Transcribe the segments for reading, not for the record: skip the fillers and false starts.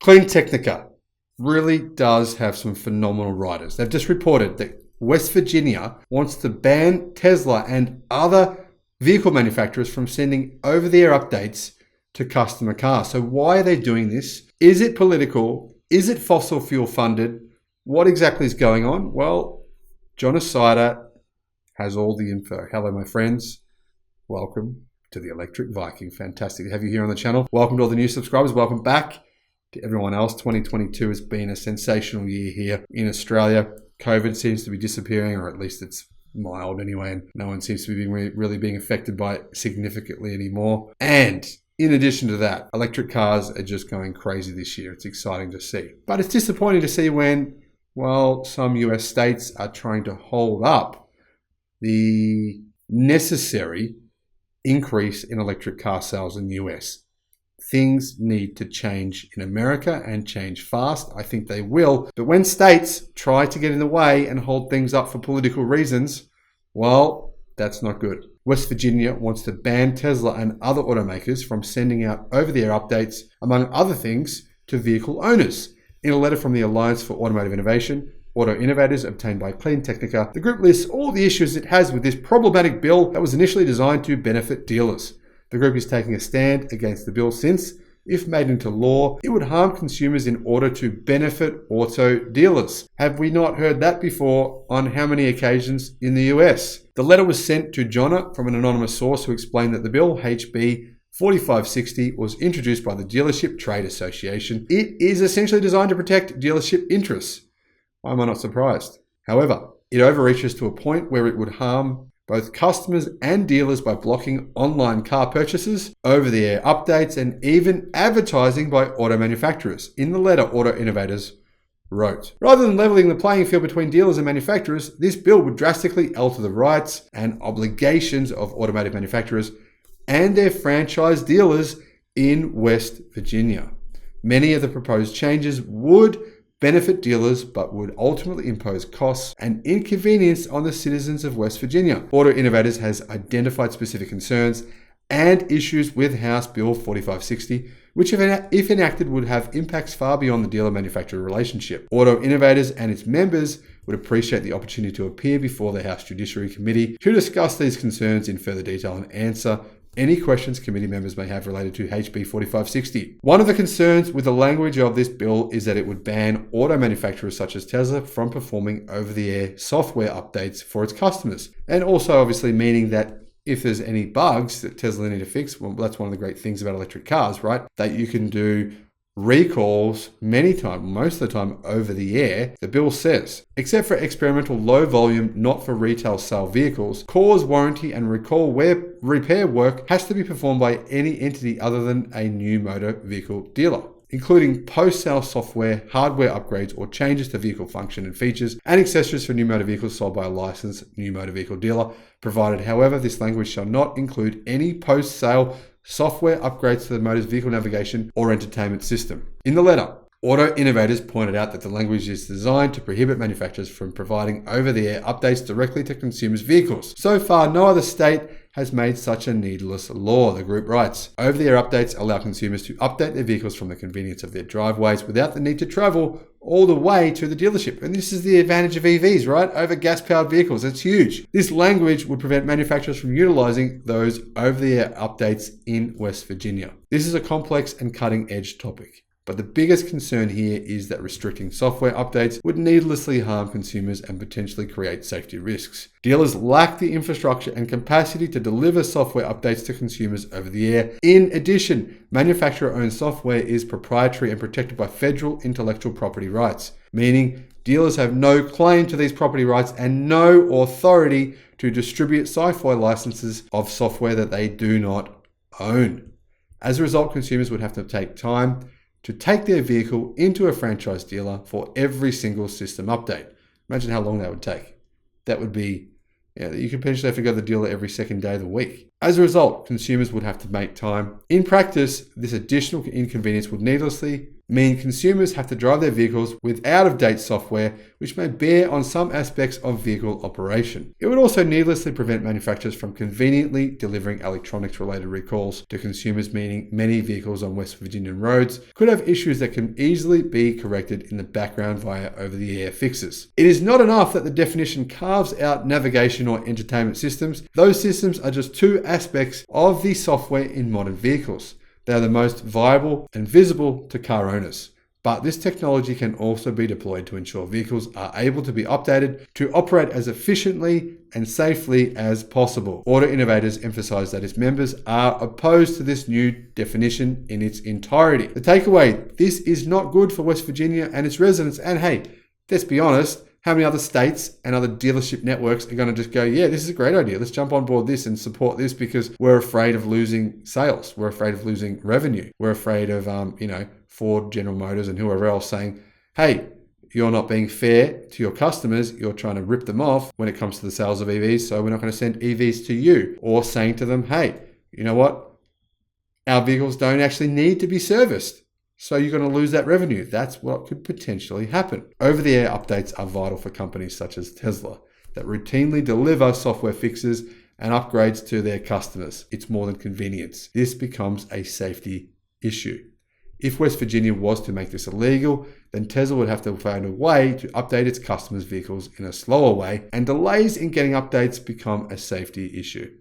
Clean Technica really does have some phenomenal writers. They've just reported that West Virginia wants to ban Tesla and other vehicle manufacturers from sending over-the-air updates to customer cars. So why are they doing this? Is it political? Is it fossil fuel funded? What exactly is going on? Well, John Asada has all the info. Hello, my friends. Welcome to the Electric Viking. Fantastic to have you here on the channel. Welcome to all the new subscribers. Welcome back to everyone else. 2022 has been a sensational year here in Australia. COVID seems to be disappearing, or at least it's mild anyway, and no one seems to be really being affected by it significantly anymore. And in addition to that, electric cars are just going crazy this year. It's exciting to see. But it's disappointing to see when, well, some US states are trying to hold up the necessary increase in electric car sales in the US. Things need to change in America and change fast. I think they will. But when states try to get in the way and hold things up for political reasons, well, that's not good. West Virginia wants to ban Tesla and other automakers from sending out over-the-air updates, among other things, to vehicle owners. In a letter from the Alliance for Automotive Innovation, Auto Innovators, obtained by Clean Technica, the group lists all the issues it has with this problematic bill that was initially designed to benefit dealers. The group is taking a stand against the bill since, if made into law, it would harm consumers in order to benefit auto dealers. Have we not heard that before? On how many occasions in the US? The letter was sent to Jonna from an anonymous source who explained that the bill, HB 4560, was introduced by the Dealership Trade Association. It is essentially designed to protect dealership interests. Why am I not surprised? However, it overreaches to a point where it would harm both customers and dealers by blocking online car purchases, over-the-air updates, and even advertising by auto manufacturers. In the letter, Auto Innovators wrote, rather than leveling the playing field between dealers and manufacturers, this bill would drastically alter the rights and obligations of automotive manufacturers and their franchise dealers in West Virginia. Many of the proposed changes would benefit dealers, but would ultimately impose costs and inconvenience on the citizens of West Virginia. Auto Innovators has identified specific concerns and issues with House Bill 4560, which if enacted would have impacts far beyond the dealer-manufacturer relationship. Auto Innovators and its members would appreciate the opportunity to appear before the House Judiciary Committee to discuss these concerns in further detail and answer any questions committee members may have related to HB 4560. One of the concerns with the language of this bill is that it would ban auto manufacturers such as Tesla from performing over-the-air software updates for its customers. And also obviously meaning that if there's any bugs that Tesla need to fix, well, that's one of the great things about electric cars, right? That you can do recalls most of the time over the air. The bill says, except for experimental low volume, not for retail sale vehicles, cause, warranty, and recall repair work has to be performed by any entity other than a new motor vehicle dealer, including post-sale software, hardware upgrades, or changes to vehicle function and features, and accessories for new motor vehicles sold by a licensed new motor vehicle dealer, provided, however, this language shall not include any post-sale software upgrades to the motor's vehicle navigation or entertainment system. In the letter, Auto Innovators pointed out that the language is designed to prohibit manufacturers from providing over-the-air updates directly to consumers' vehicles. So far, no other state has made such a needless law, the group writes. Over-the-air updates allow consumers to update their vehicles from the convenience of their driveways without the need to travel all the way to the dealership. And this is the advantage of EVs, right? Over gas-powered vehicles. It's huge. This language would prevent manufacturers from utilizing those over-the-air updates in West Virginia. This is a complex and cutting-edge topic. But the biggest concern here is that restricting software updates would needlessly harm consumers and potentially create safety risks. Dealers lack the infrastructure and capacity to deliver software updates to consumers over the air. In addition, manufacturer-owned software is proprietary and protected by federal intellectual property rights, meaning dealers have no claim to these property rights and no authority to distribute software licenses of software that they do not own. As a result, consumers would have to take time to take their vehicle into a franchise dealer for every single system update. Imagine how long that would take. That would be, you could potentially have to go to the dealer every second day of the week. As a result, consumers would have to make time. In practice, this additional inconvenience would needlessly mean consumers have to drive their vehicles with out-of-date software, which may bear on some aspects of vehicle operation. It would also needlessly prevent manufacturers from conveniently delivering electronics-related recalls to consumers, meaning many vehicles on West Virginian roads could have issues that can easily be corrected in the background via over-the-air fixes. It is not enough that the definition carves out navigation or entertainment systems. Those systems are just two aspects of the software in modern vehicles. They are the most viable and visible to car owners. But this technology can also be deployed to ensure vehicles are able to be updated to operate as efficiently and safely as possible. Auto Innovators emphasize that its members are opposed to this new definition in its entirety. The takeaway: this is not good for West Virginia and its residents. And hey, let's be honest, how many other states and other dealership networks are going to just go, yeah, this is a great idea. Let's jump on board this and support this because we're afraid of losing sales. We're afraid of losing revenue. We're afraid of, Ford, General Motors, and whoever else saying, hey, you're not being fair to your customers. You're trying to rip them off when it comes to the sales of EVs. So we're not going to send EVs to you. Or saying to them, hey, you know what? Our vehicles don't actually need to be serviced. So you're going to lose that revenue. That's what could potentially happen. Over-the-air updates are vital for companies such as Tesla that routinely deliver software fixes and upgrades to their customers. It's more than convenience. This becomes a safety issue. If West Virginia was to make this illegal, then Tesla would have to find a way to update its customers' vehicles in a slower way, and delays in getting updates become a safety issue.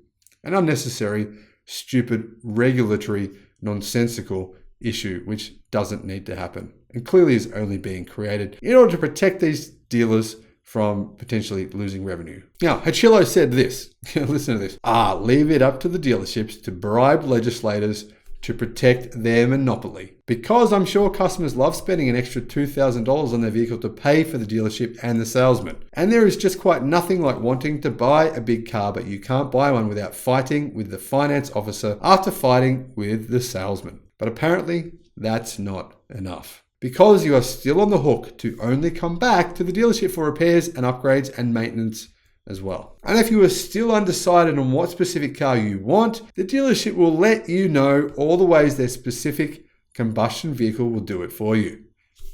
An unnecessary, stupid, regulatory, nonsensical issue which doesn't need to happen and clearly is only being created in order to protect these dealers from potentially losing revenue. Now, Hachillo said this, listen to this, leave it up to the dealerships to bribe legislators to protect their monopoly. Because I'm sure customers love spending an extra $2,000 on their vehicle to pay for the dealership and the salesman. And there is just quite nothing like wanting to buy a big car, but you can't buy one without fighting with the finance officer after fighting with the salesman. But apparently that's not enough, because you are still on the hook to only come back to the dealership for repairs and upgrades and maintenance as well. And if you are still undecided on what specific car you want, the dealership will let you know all the ways their specific combustion vehicle will do it for you.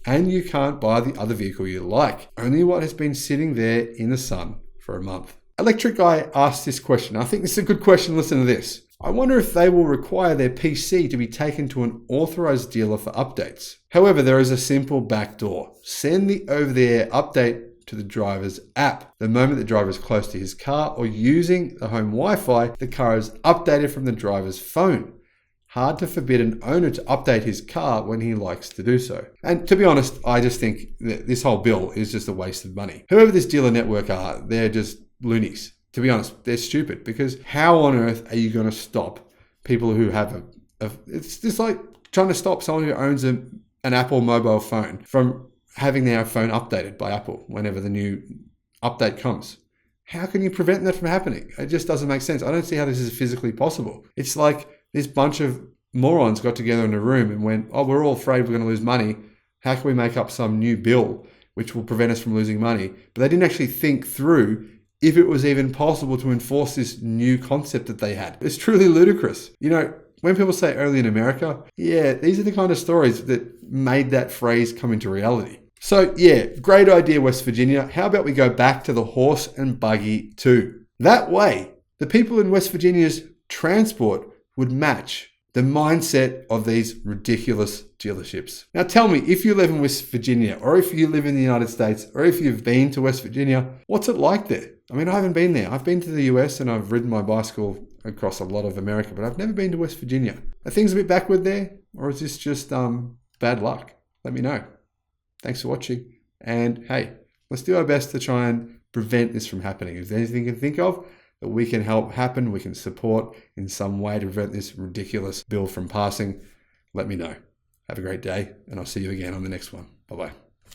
And you can't buy the other vehicle you like, only what has been sitting there in the sun for a month. Electric Guy asked this question. I think this is a good question. Listen to this. I wonder if they will require their PC to be taken to an authorized dealer for updates. However, there is a simple backdoor. Send the over-the-air update to the driver's app. The moment the driver is close to his car or using the home Wi-Fi, the car is updated from the driver's phone. Hard to forbid an owner to update his car when he likes to do so. And to be honest, I just think that this whole bill is just a waste of money. Whoever this dealer network are, they're just loonies. To be honest, they're stupid, because how on earth are you going to stop people who have it's just like trying to stop someone who owns an Apple mobile phone from having their phone updated by Apple whenever the new update comes. How can you prevent that from happening? It just doesn't make sense. I don't see how this is physically possible. It's like this bunch of morons got together in a room and went, oh, we're all afraid we're going to lose money. How can we make up some new bill which will prevent us from losing money? But they didn't actually think through if it was even possible to enforce this new concept that they had. It's truly ludicrous. You know, when people say early in America, yeah, these are the kind of stories that made that phrase come into reality. So yeah, great idea, West Virginia. How about we go back to the horse and buggy too? That way, the people in West Virginia's transport would match the mindset of these ridiculous dealerships. Now tell me, if you live in West Virginia, or if you live in the United States, or if you've been to West Virginia, what's it like there? I mean, I haven't been there. I've been to the US and I've ridden my bicycle across a lot of America, but I've never been to West Virginia. Are things a bit backward there? Or is this just bad luck? Let me know. Thanks for watching. And hey, let's do our best to try and prevent this from happening. If there's anything you can think of that we can help happen, we can support in some way to prevent this ridiculous bill from passing, let me know. Have a great day, and I'll see you again on the next one. Bye-bye.